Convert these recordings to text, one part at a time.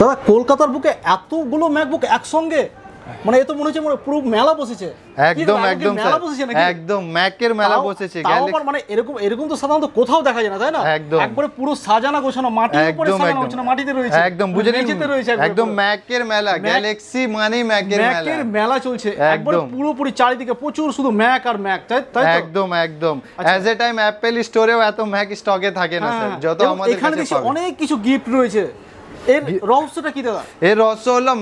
দাদা কলকাতার বুকে এতগুলো ম্যাকবুক একসঙ্গে, মানে এ তো মনে হচ্ছে পুরো মেলা বসেছে। একদম একদম মেলা বসেছে নাকি? একদম ম্যাকের মেলা বসেছে। মানে এরকম তো সাধারণত কোথাও দেখা যায় না, তাই না? একবারে পুরো সাজানো গোছানো, মাটির উপরে সাজানো গোছানো, মাটিতে রয়েছে, একদম বুঝে নিন, একদম ম্যাকের মেলা। গ্যালাক্সি মানে ম্যাকের মেলা, ম্যাকের মেলা চলছে একবারে পুরোপুরি চারিদিকে প্রচুর শুধু ম্যাক আর ম্যাক, তাই তো? একদম একদম। অ্যাজ এ টাইম অ্যাপল স্টোরেও এত ম্যাক স্টকে থাকে না স্যার, যত আমাদের কাছে পাবেন। অনেক কিছু গিফট রয়েছে। এর রহস্যটা কি দাদা? এর রহস্য হলো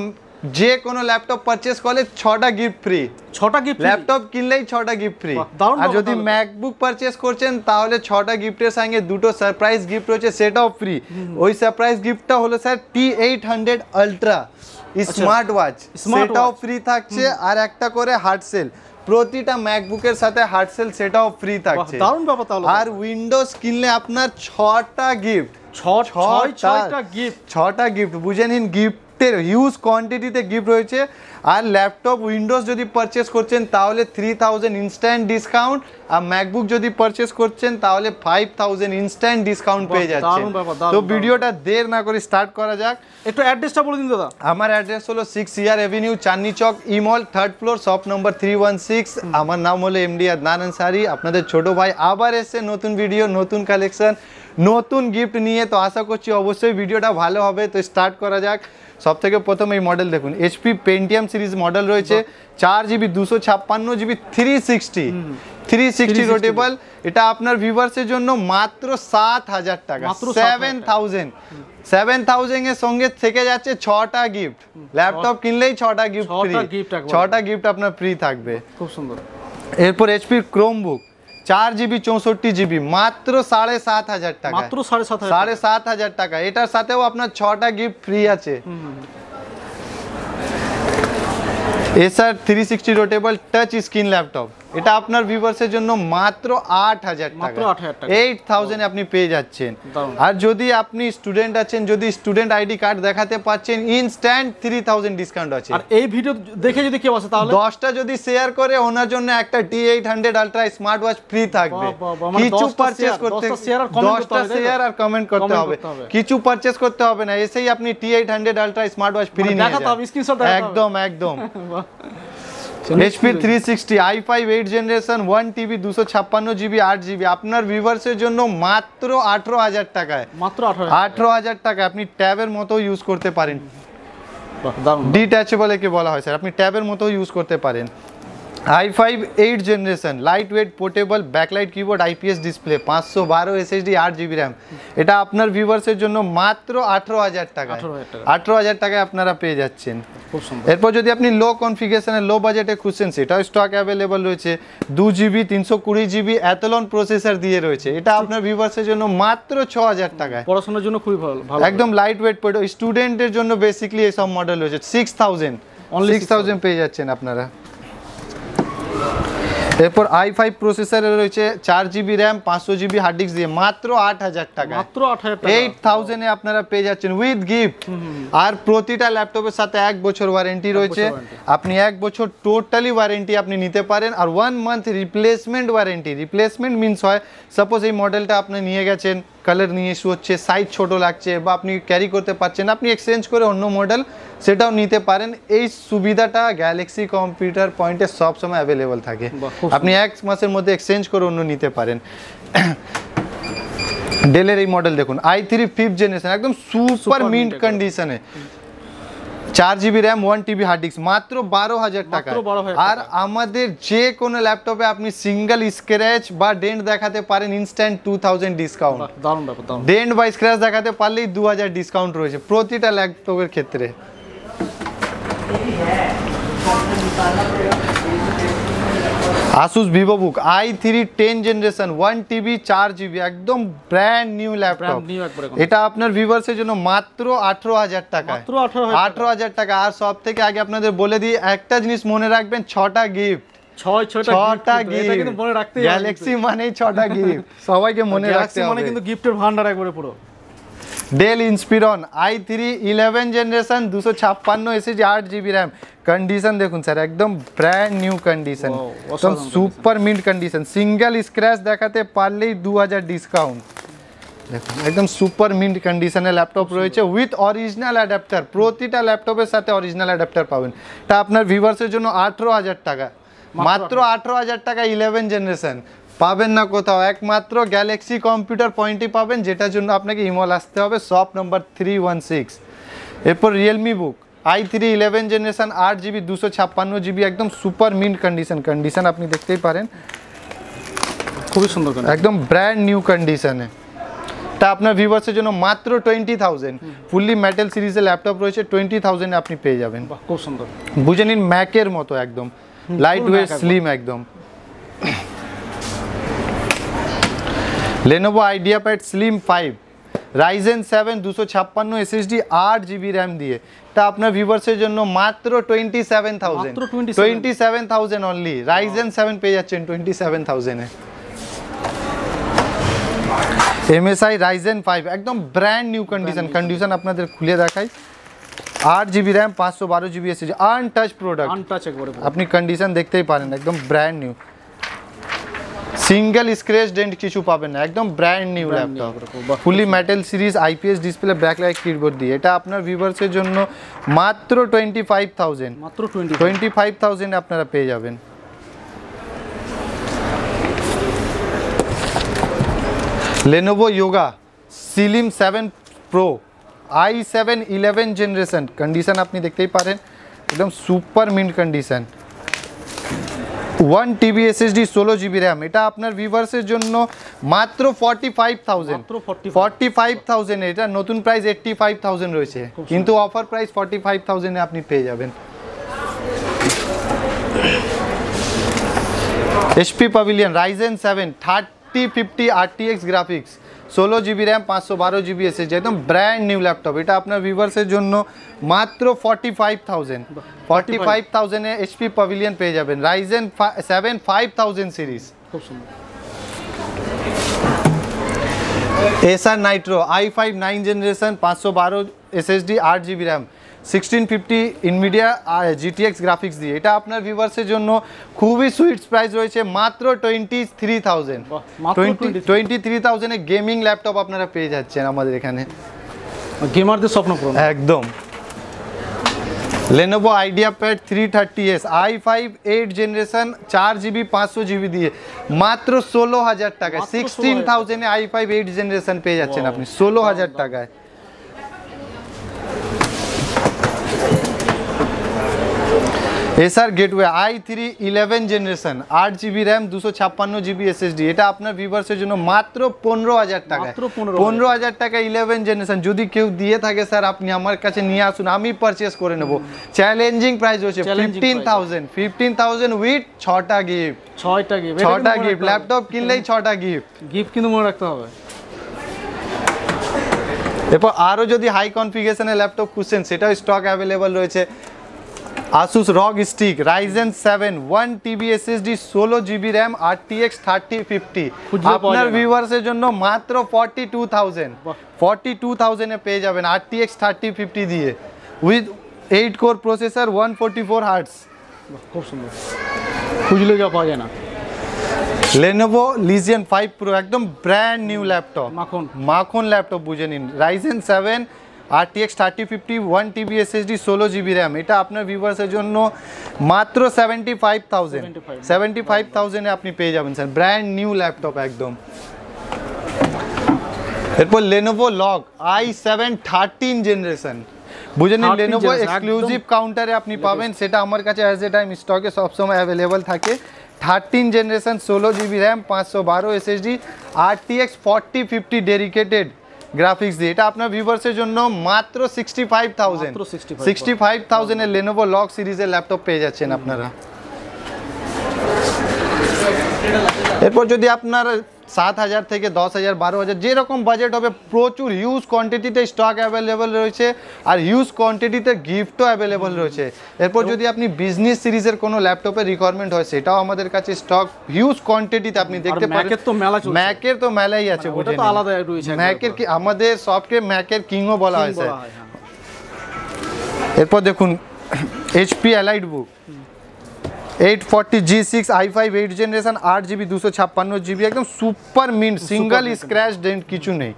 যে কোনো ল্যাপটপ পারচেজ করলে 6টা গিফট ফ্রি। 6টা গিফট, ল্যাপটপ কিনলেই 6টা গিফট ফ্রি। আর যদি ম্যাকবুক পারচেজ করছেন তাহলে 6টা গিফটের সঙ্গে 2টো সারপ্রাইজ গিফট রয়েছে, সেটাও ফ্রি। ওই সারপ্রাইজ গিফটটা হলো sir T800 ultra smart watch, সেটাও ফ্রি থাকছে। আর একটা করে হার্ড সেল, প্রতিটা ম্যাকবুকের সাথে হার্ড সেল সেটাও ফ্রি থাকছে। দারুণ ব্যাপার তাহলে। আর উইন্ডোজ কিনলে আপনার 6টা গিফট, 6টা গিফট বুঝে নিন। গিফটের হিউজ কোয়ান্টিটিতে গিফট রয়েছে। আর ল্যাপটপ উইন্ডোজ যদি পারচেস করছেন তাহলে 3000 ইনস্ট্যান্ট ডিসকাউন্ট, আর ম্যাকবুক যদি পারচেস করছেন তাহলে 5000 ইনস্ট্যান্ট ডিসকাউন্ট পেয়ে যাচ্ছেন। তো ভিডিওটা দের না করে স্টার্ট করা যাক। একটু অ্যাড্রেসটা বলে দিন দাদা। আমার অ্যাড্রেস হলো 6 CR এভিনিউ, চাঁদনি চক, ইমল, 3rd ফ্লোর, শপ নম্বর 316। আমার নাম হলো MD আদনান আনসারি। আপনাদের ছোট ভাই আবার এসে নতুন ভিডিও, নতুন কালেকশন, নতুন গিফট নিয়ে। তো আশা করছি অবশ্যই ভিডিওটা ভালো হবে। তো স্টার্ট করা যাক। সব থেকে প্রথম এই মডেল দেখুন, HP পেন্টিয়াম সিরিজ মডেল রয়েছে, 4GB 256GB 360 রোটেবল। এটা আপনার ভিউয়ার্সের জন্য মাত্র 7000 টাকা, 7000 এর সঙ্গে থেকে যাচ্ছে 6টা গিফট। ল্যাপটপ কিনলেই 6টা গিফট ফ্রি, 6টা গিফট আপনার ফ্রি থাকবে। খুব সুন্দর। এরপর HP ক্রোমবুক 4GB 64GB মাত্র 7500 টাকা, মাত্র 7500 টাকা। এটার সাথেও আপনার 6টা গিফট ফ্রি আছে। Acer 360 রোটেবল টাচ স্ক্রিন ল্যাপটপ, এটা আপনার ভিউয়ার্সের জন্য মাত্র 8000 টাকা, 8000 আপনি পেয়ে যাচ্ছেন। আর যদি আপনি স্টুডেন্ট আছেন, যদি স্টুডেন্ট আইডি কার্ড দেখাতে পাচ্ছেন, ইনস্ট্যান্ট 3000 ডিসকাউন্ট আছে। আর এই ভিডিও দেখে যদি কেউ আসে তাহলে 10টা যদি শেয়ার করে ওনার জন্য একটা T800 ultra smart watch free থাকবে। কিছু পারচেজ করতে 10টা শেয়ার আর কমেন্ট করতে হবে, কিছু পারচেজ করতে হবে না, এসেই আপনি T800 ultra smart watch free নিয়ে যাবেন। একদম একদম। HP 360 i5 8 generation 1TB 256GB 8GB আপনার ভিউয়ার্সের জন্য মাত্র 18000 টাকায়, মাত্র 18000 টাকা আপনি ট্যাবের মতো ইউজ করতে পারেন। ডিট্যাচেবল একে বলা হয় স্যার, আপনি ট্যাবের মতো ইউজ করতে পারেন। i5 8 generation light weight portable backlight keyboard IPS display 512 SSD 8GB RAM, এটা আপনার ভিউয়ার্সের জন্য মাত্র 18000 টাকা, 18000 টাকায় আপনারা পেয়ে যাচ্ছেন। এরপর যদি আপনি লো কনফিগারেশনে লো বাজেটে খুঁজছেন সেটাও স্টক অ্যাভেলেবল রয়েছে। 2GB 320GB অ্যাথলন প্রসেসর দিয়ে রয়েছে, এটা আপনার ভিউয়ার্সের জন্য মাত্র 6000 টাকায়। পড়াশোনার জন্য খুবই ভালো, একদম লাইট ওয়েট স্টুডেন্টের জন্য বেসিক্যালি এই সব মডেল রয়েছে। 6000 পেয়ে যাচ্ছেন আপনারা। এরপর i5 প্রসেসরে রয়েছে 4GB RAM 500GB hard disk দিয়ে মাত্র 8000 টাকা, মাত্র 8000 টাকা, 8000 এ আপনারা পেয়ে যাচ্ছেন উইথ গিফট। আর প্রতিটা ল্যাপটপের সাথে 1 বছর ওয়ারেন্টি রয়েছে, আপনি 1 বছর টোটালি ওয়ারেন্টি আপনি নিতে পারেন। আর 1 month replacement warranty. Replacement means হয় সাপোজ এই মডেলটা আপনি নিয়ে গেছেন, কালার নিয়ে ইস্যু হচ্ছে, সাইজ ছোট লাগছে বা আপনি ক্যারি করতে পারছেন, আপনি এক্সচেঞ্জ করে অন্য মডেল সেটাও নিতে পারেন। এই সুবিধাটা গ্যালাক্সি কম্পিউটার পয়েন্টে সবসময় অ্যাভেলেবল থাকে, আপনি 1 মাসের মধ্যে এক্সচেঞ্জ করে অন্য নিতে পারেন। ডেলের এই মডেল দেখুন i3 5th জেনারেশন একদম সুপার মিন্ট কন্ডিশনে, 4GB RAM 1TB hard disk মাত্র 12000 টাকা। আর আমাদের যে কোনো ল্যাপটপে আপনি সিঙ্গেল স্ক্র্যাচ বা ডেন্ট দেখাতে পারেন, ইনস্ট্যান্ট 2000 ডিসকাউন্ট। ডেন্ট বা স্ক্র্যাচ দেখাতে পারলেই 2000 ডিসকাউন্ট রয়েছে প্রতিটা ল্যাপটপের ক্ষেত্রে। Asus VivoBook i3 10 generation 1TB 4GB একদম ব্র্যান্ড নিউ ল্যাপটপ, এটা আপনার ভিউয়ার্সের জন্য মাত্র 18000 টাকা, মাত্র 18000 টাকা। আর সব থেকে আগে আপনাদের বলে দিই একটা জিনিস মনে রাখবেন, 6টা গিফট, 6টা গিফট। গ্যালাক্সি মানেই 6টা গিফট, সবাইকে মনে রাখতে হবে, মানে কিন্তু গিফটের ভান্ডার একবারে পুরো। Dell Inspiron i3 11 generation 256 SSD 8GB RAM, condition देखুন স্যার একদম ব্র্যান্ড নিউ কন্ডিশন, একদম super mint condition, single scratch দেখাতে পারলেই 2000 ডিসকাউন্ট। দেখুন একদম সুপার মিন্ট কন্ডিশনের ল্যাপটপ রয়েছে উইথ অরিজিনাল অ্যাডাপ্টার, প্রতিটা ল্যাপটপের সাথে অরিজিনাল অ্যাডাপ্টার পাবেন। এটা আপনার ভিউয়ার্সের জন্য 18,000 টাকা, মাত্র 18,000 টাকা 11 জেনারেশন। পাবেন না কোথাও, একমাত্র গ্যালাক্সি কম্পিউটার পয়েন্টই পাবেন, যেটার জন্য আপনাকে ইমল আসতে হবে, শপ নম্বর 316। এরপর রিয়েলমি বুক i3 11 জেনারেশন 8GB 256GB, একদম সুপার মিন্ট কন্ডিশন আপনি দেখতেই পারেন, খুবই সুন্দর একদম ব্র্যান্ড নিউ কন্ডিশনে। তা আপনার ভিউয়ার্সের জন্য মাত্র 20,000, ফুললি মেটাল সিরিজের ল্যাপটপ রয়েছে, 20,000 এ আপনি পেয়ে যাবেন। খুব সুন্দর, বুঝে নিন ম্যাকের মতো, একদম লাইট ওয়েট স্লিম একদম। Lenovo IdeaPad Slim 5 Ryzen 7 256 SSD 8GB RAM দিয়ে, তা আপনার ভিউয়ার্সের জন্য মাত্র 27,000 অনলি। Ryzen 7 পেয়ে যাচ্ছেন 27,000 এ। MSI Ryzen 5 একদম ব্র্যান্ড নিউ কন্ডিশন আপনাদের খুলে দেখাই, 8GB RAM 512GB SSD, untouch product, আপনি কন্ডিশন দেখতেই পারেন, একদম brand new, single scratch dent কিছু পাবেন না, একদম brand new laptop, fully metal series IPS display backlight keyboard দিয়ে। এটা আপনার ভিউয়ার্সের জন্য মাত্র 25,000 আপনারা পেয়ে যাবেন। Lenovo Yoga Slim 7 Pro i7 11 generation, condition আপনি দেখতেই পারেন, একদম super mint condition, 1TB SSD 16GB RAM। এটা আপনার ভিউয়ার্সের জন্য মাত্র 45,000, এটা নতুন প্রাইস 85,000 রয়েছে, কিন্তু অফার প্রাইস 45,000 এ আপনি পেয়ে যাবেন। HP Pavilion Ryzen 7 3050 RTX graphics, 16GB RAM 512GB SSD, একদম ব্র্যান্ড নিউ ল্যাপটপ। এটা আপনার ভিউয়ার্সের জন্য মাত্র 45,000 এ HP Pavilion পেয়ে যাবেন। Ryzen 7 5000 সিরিজ, খুব সুন্দর। Acer Nitro i5 9 generation 512 SSD 8GB RAM 1650 Nvidia GTX graphics দিয়ে, এটা আপনার ভিউয়ার্সের জন্য খুবই সুইট প্রাইস রয়েছে, মাত্র 23,000 এ গেমিং ল্যাপটপ আপনারা পেয়ে যাচ্ছেন আমাদের এখানে, গেমারদের স্বপ্ন পূরণ একদম। Lenovo IdeaPad 330S i5 8 generation 4GB 500GB দিয়ে, মাত্র 16,000 টাকায়, 16,000 এ i5 8 জেনারেশন পেয়ে যাচ্ছেন আপনি 16,000 টাকায়। Acer Gateway i3 11 generation 8GB RAM 256GB SSD, এটা আপনার ভিউয়ার্সের জন্য মাত্র 15,000 টাকায়, 15,000 টাকা 11 জেনারেশন। যদি কেউ দিয়ে থাকে স্যার আপনি আমার কাছে নিয়ে আসুন, আমি পারচেস করে নেব, চ্যালেঞ্জিং প্রাইস হচ্ছে 15,000 উইথ 6টা গিফট, ল্যাপটপ কিনলেই 6টা গিফট কিন্তু মনে রাখতে হবে। এরপর আরও যদি হাই কনফিগারেশনের ল্যাপটপ খুঁজছেন, সেটাও স্টক অ্যাভেলেবল রয়েছে। Asus ROG Stick Ryzen 7 1TB SSD 16GB RAM RTX 3050, আপনার ভিউয়ার্সের জন্য মাত্র 42,000 এ পেয়ে যাবেন RTX 3050 দিয়ে, উইথ 8 কোর প্রসেসর 144 Hz, খুব সুন্দর, খুঁজলে যা পাওয়া যায় না। Lenovo Legion 5 Pro একদম ব্র্যান্ড নিউ ল্যাপটপ, মাখন ল্যাপটপ বুঝে নিন, Ryzen 7 RTX 3050 1TB SSD 16GB RAM, এটা আপনার ভিউয়ার্সের জন্য মাত্র 75,000 এ আপনি পেয়ে যাবেন স্যার, ব্র্যান্ড নিউ ল্যাপটপ একদম। এরপর Lenovo Log i7 13 জেনারেশন, বুঝে নিন Lenovo এক্সক্লুসিভ কাউন্টারে আপনি পাবেন, সেটা আমার কাছে অ্যাজ এ টাইম স্টকে সবসময় অ্যাভেলেবল থাকে। 13 generation 16GB RAM 512 SSD RTX 4050 dedicated graphics দিয়ে, এটা আপনার ভিউয়ার্সের জন্য মাত্র 65,000 এর Lenovo Log সিরিজের ল্যাপটপ পেয়ে যাচ্ছেন আপনারা। এরপর যদি আপনার 7,000 থেকে 10,000 12,000 যেরকম বাজেট হবে, প্রচুর হিউজ কোয়ান্টিটিতে স্টক অ্যাভেলেবল রয়েছে, আর হিউজ কোয়ান্টিটিতে গিফটও অ্যাভেলেবল রয়েছে। এরপর যদি আপনি বিজনেস সিরিজের কোনো ল্যাপটপের রিকোয়ারমেন্ট হয়, সেটাও আমাদের কাছে স্টক হিউজ কোয়ান্টিটিতে আপনি দেখতে পারেন। ম্যাকের তো মেলাই আছে, ম্যাকের কি আমাদের সবকে ম্যাকের কিংও বলা হয় স্যার। এরপর দেখুন HP Elite Book 840 G6 i5 8 generation 8GB 256GB একদম super mint, single scratch dent কিছু নেই।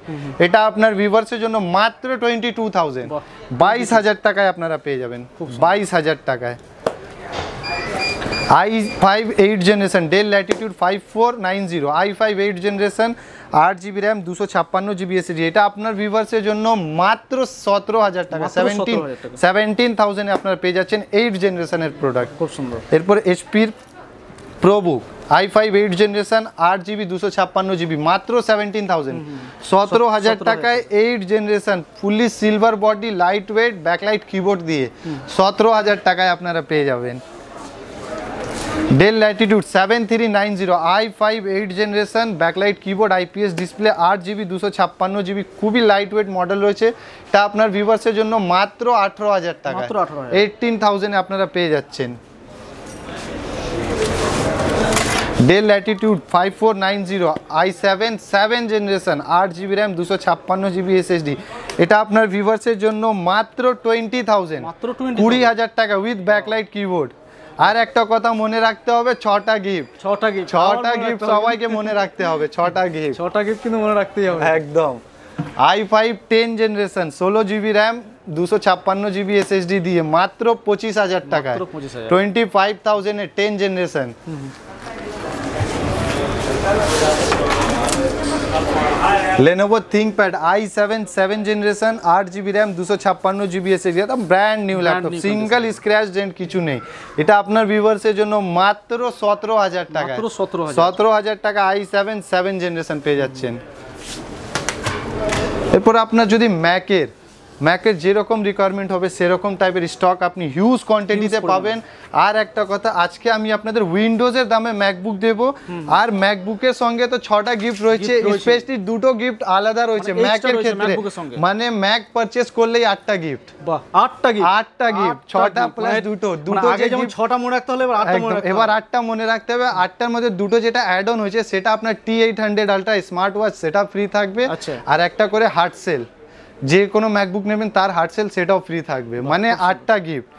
এটা আপনার ভিউয়ার্সের জন্য মাত্র 22,000, 22,000 টাকায় আপনারা পেয়ে যাবেন, 22,000 টাকায়। i5 8 generation del Latitude 5490 i5 8 generation 8GB RAM 256GB SSD, এটা আপনার ভিউয়ার্সের জন্য মাত্র 17,000 টাকা, 17,000 এ আপনারা পেয়ে যাচ্ছেন 8 জেনারেশনের প্রোডাক্ট। খুব সুন্দর। এরপর এইচপির ProBook i5 8 generation 8GB 256GB মাত্র 17,000, 17,000 টাকায় 8 generation fully silver body light weight backlight keyboard দিয়ে 17,000 টাকায় আপনারা পেয়ে যাবেন। Del Latitude 7390 i5 8 generation backlight keyboard IPS display 8GB 256GB খুবই লাইট ওয়েট মডেল রয়েছে, এটা আপনার ভিউয়ার্সের জন্য মাত্র 18,000 টাকা, 18,000 এ আপনারা পেয়ে যাচ্ছেন। Del Latitude 5490 i7 7 generation 8GB RAM 256GB SSD, এটা আপনার ভিউয়ার্সের জন্য মাত্র 20,000, 20,000 টাকা উইথ ব্যাকলাইট কিবোর্ড। আর একটা কথা মনে রাখতে হবে, 6টা গিফট, 6টা গিফট সবাইকে মনে রাখতে হবে, 6টা গিফট কিন্তু মনে রাখতেই হবে একদম। i5 10 generation 16GB RAM 256GB SSD দিয়ে মাত্র 25,000 টাকায়, 25,000 এ 10 generation. Lenovo ThinkPad i7 7 generation 8GB RAM 256GB SSD, একদম brand new laptop, single scratch dent কিছু নেই, এটা আপনার ভিউয়ার্সের জন্য মাত্র 17,000 টাকা, 17,000 টাকা i7 7 জেনারেশন পেয়ে যাচ্ছেন। এরপর আপনার যদি ম্যাকের যেরকম রিকোয়ারমেন্ট হবে সেরকম টাইপের স্টক আপনি হিউজ কোয়ান্টিটিতে পাবেন। আর একটা কথা, আজকে আমি আপনাদের উইন্ডোজের দামে ম্যাকবুক দেবো, আর ম্যাকবুকের সঙ্গে তো 6টা গিফট রয়েছে, স্পেশালি দুটো গিফট আলাদা রয়েছে ম্যাকের ক্ষেত্রে, মানে ম্যাক পারচেজ করলেই 8টা গিফট, 8টা গিফট, 6টা প্লাস দুটো, আগে যেমন 6টা মনে রাখতে হলে এবার 8টা মনে রাখতে হবে। 8টার মধ্যে দুটো যেটা অ্যাড অন হয়েছে সেটা আপনার T800 আলট্রা স্মার্ট ওয়াচ, সেটা ফ্রি থাকবে, আর একটা করে হার্ড সেল, যে কোনো ম্যাকবুক নেবেন তার হার্ড সেল সেটাও ফ্রি থাকবে, মানে 8টা gift.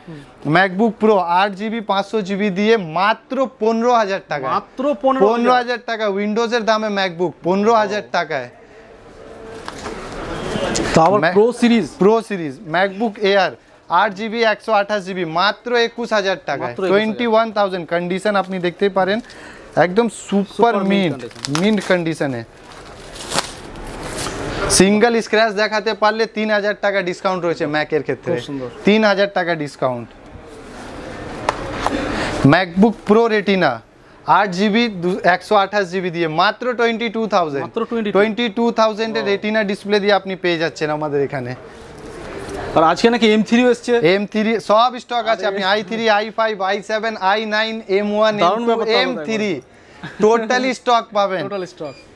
MacBook pro 8GB 500GB দিয়ে মাত্র 15,000 টাকা, মাত্র 15,000 টাকা, উইন্ডোজের দামে ম্যাকবুক 15,000 টাকায়। Pro series MacBook air 8GB 128GB মাত্র 21,000 টাকা, 21,000 কন্ডিশন আপনি দেখতেই পারেন, একদম সুপার মিন্ট কন্ডিশনে। সিঙ্গেল স্ক্র্যাচ দেখাতে পারলে 3,000 টাকা ডিসকাউন্ট রয়েছে ম্যাকের ক্ষেত্রে, 3,000 টাকা discount. MacBook Pro retina 8GB 128GB দিয়ে মাত্র 22,000 এর রেটিনা ডিসপ্লে দিয়ে আপনি পেয়ে যাচ্ছেন আমাদের এখানে। আর আজকে নাকি M3 এসেছে, M3 সব স্টক আছে, আপনি i3 i5 i7 i9 M1 M3 totally stock পাবেন,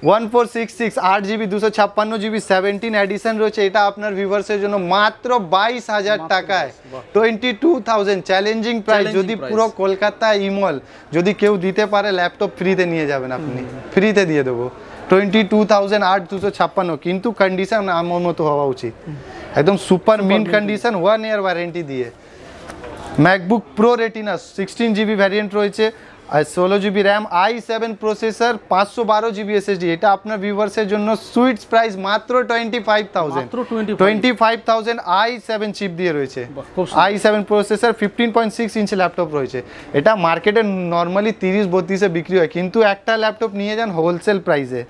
1466 8GB 256GB 17 এডিশন রয়েছে, এটা আপনার ভিউয়ার্সের জন্য মাত্র 22,000 টাকায়, 22,000 চ্যালেঞ্জিং প্রাইস। যদি পুরো কলকাতা ইমল যদি কেউ দিতে পারে ল্যাপটপ ফ্রিতে নিয়ে যাবেন, আপনি ফ্রিতে দিয়ে দেবো, 22,000 256, কিন্তু কন্ডিশন আমার মতো হওয়া উচিত, একদম super mint condition, 1 year warranty দিয়ে। MacBook Pro Retina 16GB variant রয়েছে, আর 16GB RAM i7 processor 512GB SSD, এটা আপনার ভিউয়ার্সের জন্য সুইটস প্রাইস মাত্র 25,000 i7 চিপ দিয়ে রয়েছে, i7 প্রসেসর 15.6 ইঞ্চ ল্যাপটপ রয়েছে, এটা মার্কেটে নর্মালি 30-32 বিক্রি হয়, কিন্তু একটা ল্যাপটপ নিয়ে যান হোলসেল প্রাইসে।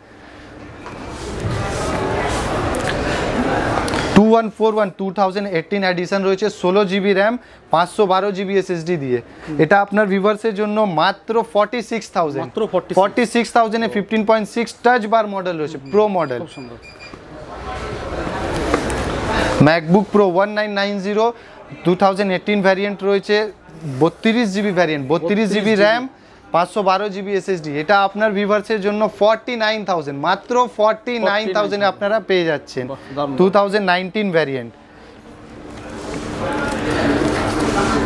2141 2018 এডিশন রয়েছে, 16GB র্যাম 512GB SSD দিয়ে, এটা আপনার ভিউয়ার্সের জন্য মাত্র 46,000 এ 15.6 টাচ বার মডেল রয়েছে, pro model. MacBook pro 1990 2018 variant রয়েছে, 32GB variant, 32GB RAM 512GB SSD, এটা আপনার ভিউয়ার্সের জন্য 49,000, মাত্র 49,000 এ আপনারা পেয়ে যাচ্ছেন, 2019 ভ্যারিয়েন্ট।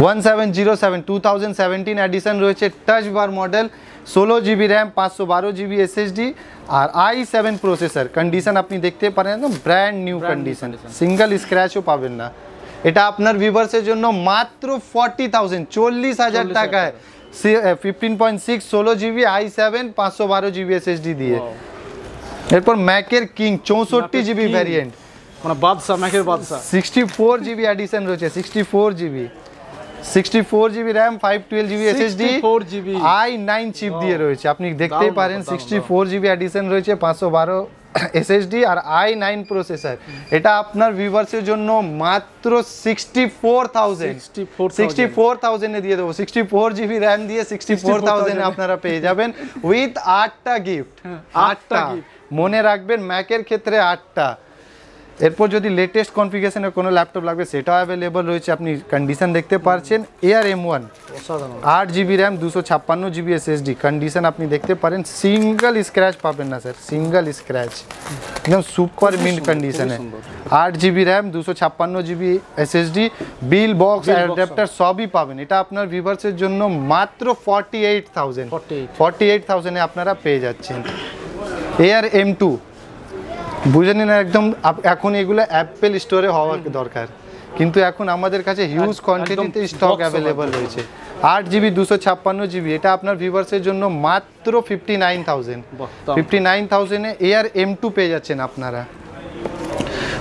1707 2017 এডিশন রয়েছে, টাচ বার model, 16GB RAM 512GB SSD আর i7 প্রসেসর, কন্ডিশন আপনি দেখতে পারেন একদম ব্র্যান্ড নিউ কন্ডিশন, সিঙ্গেল স্ক্র্যাচও পাবেন না, এটা আপনার ভিউয়ার্সের জন্য মাত্র 40,000 40,000 টাকায় 15.6 16GB i7 512GB SSD দিয়ে। এরপর ম্যাকের কিং 64GB ভ্যারিয়েন্ট, মানে বাদশা, ম্যাকের বাদশা। 64GB এডিশন রয়েছে, 64GB RAM 512GB SSD i9 chip দিয়ে রয়েছে। আপনি দেখতেই পারেন 64GB এডিশন রয়েছে, 512 SSD আর i9 প্রসেসর। এটা আপনার ভিউয়ার্সের জন্য মাত্র 64,000 এ দিয়ে দেবো। 64GB RAM দিয়ে 64,000 এ আপনারা পেয়ে যাবেন উইথ 8টা গিফট। 8টা মনে রাখবেন, ম্যাকের ক্ষেত্রে 8টা। এরপর যদি লেটেস্ট কনফিগারেশনের কোনো ল্যাপটপ লাগবে সেটাও অ্যাভেলেবল রয়েছে। আপনি কন্ডিশন দেখতে পাচ্ছেন, Air M1 8GB RAM 256GB SSD, condition আপনি দেখতে পারেন, সিঙ্গেল স্ক্র্যাচ পাবেন না স্যার, সিঙ্গেল স্ক্র্যাচ, একদম সুপার মিন্ট কন্ডিশনে। 8GB RAM 256GB SSD, bill box adapter সবই পাবেন। এটা আপনার ভিউয়ার্সের জন্য মাত্র 48,000 এ আপনারা পেয়ে যাচ্ছেন। Air M2 বুঝে নিন একদম, এখন এগুলো অ্যাপেল স্টোরে হওয়া দরকার, কিন্তু এখন আমাদের কাছে হিউজ কোয়ান্টিটিতে স্টক অ্যাভেলেবল রয়েছে। 8GB 256GB, এটা আপনার ভিউয়ার্সের জন্য মাত্র 59,000 এ Air M2 পেয়ে যাচ্ছেন আপনারা।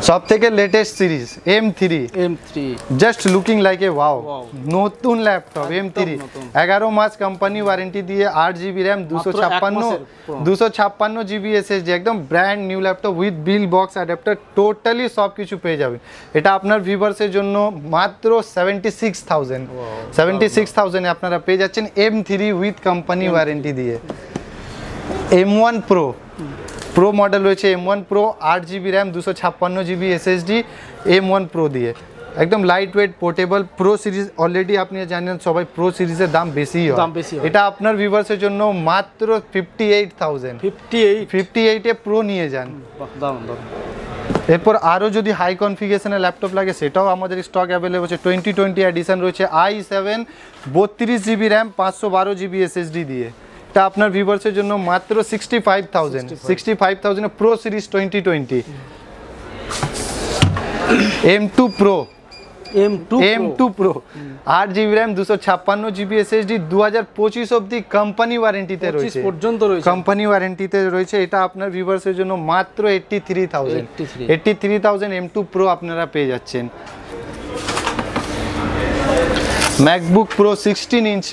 সব থেকে latest series M3 just looking like a wow, নতুন ল্যাপটপ M3, 11 মাস কোম্পানি ওয়ারেন্টি দিয়ে, 8GB RAM 256GB SSD, একদম brand new laptop with bill box adapter, totally সব কিছু পেয়ে যাবেন। এটা আপনার ভিউয়ার্সের জন্য মাত্র 76,000 এ আপনারা পেয়ে যাচ্ছেন M3 উইথ কোম্পানি ওয়ারেন্টি দিয়ে। M1 Pro মডেল রয়েছে, M1 Pro 8GB RAM 256GB SSD, M1 Pro দিয়ে, একদম light weight portable. Pro series already আপনি জানেন সবাই, প্রো সিরিজের দাম বেশি হয়, এটা আপনার ভিউয়ার্সের জন্য মাত্র 58,000 এ প্রো নিয়ে যান। এরপর আরও যদি হাই কনফিগারেশনের ল্যাপটপ লাগে সেটাও আমাদের স্টক অ্যাভেলেবল আছে। 2020 এডিশন রয়েছে, i7 32GB RAM 512GB SSD দিয়ে, এটা আপনার ভিউয়ার্সের জন্য মাত্র 65,000 pro series 2020। M2 Pro 8GB RAM 256GB SSD, 2025 অবধি কোম্পানি ওয়ারেন্টিতে রয়েছে, কোম্পানি ওয়ারেন্টিতে রয়েছে। এটা আপনার ভিউয়ার্সের জন্য মাত্র 83,000 M2 Pro আপনারা পেয়ে যাচ্ছেন। ম্যাকবুক প্রো 16 ইঞ্চ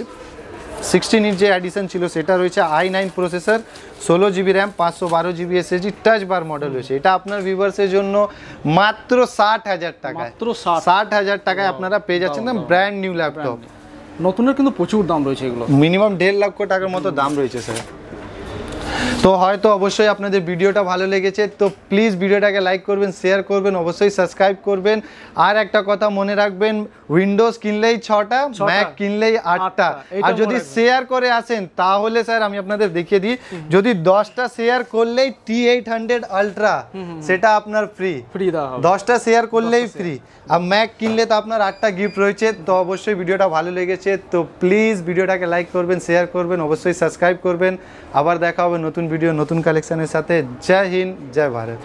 যে এডিশন ছিল সেটা রয়েছে, i9 processor, 16GB RAM 512GB SSD, touch বার মডেল রয়েছে। এটা আপনার ভিউয়ার্সের জন্য মাত্র 60,000 টাকায়, 60,000 টাকায় আপনারা পেয়ে যাচ্ছেন ব্র্যান্ড নিউ ল্যাপটপ। নতুনের কিন্তু প্রচুর দাম রয়েছে, এগুলো মিনিমাম 1.5 লক্ষ টাকার মতো দাম রয়েছে স্যার। তো হয়তো অবশ্যই আপনাদের ভিডিওটা ভালো লেগেছে, তো প্লিজ ভিডিওটাকে লাইক করবেন, শেয়ার করবেন, অবশ্যই সাবস্ক্রাইব করবেন। আর একটা কথা মনে রাখবেন, উইন্ডোজ কিনলেই 6টা, ম্যাক কিনলেই 8টা। আর যদি শেয়ার করে আসেন তাহলে স্যার আমি আপনাদের দেখিয়ে দিই, যদি 10টা শেয়ার করলেই T800 আলট্রা সেটা আপনার ফ্রি, 10টা শেয়ার করলেই ফ্রি। আর ম্যাক কিনলে তো আপনার 8টা গিফট রয়েছে। তো অবশ্যই ভিডিওটা ভালো লেগেছে তো প্লিজ ভিডিওটাকে লাইক করবেন, শেয়ার করবেন, অবশ্যই সাবস্ক্রাইব করবেন। আবার দেখা হবে নতুন ভিডিও, নতুন কালেকশনের সাথে। জয় হিন্দ, জয় ভারত।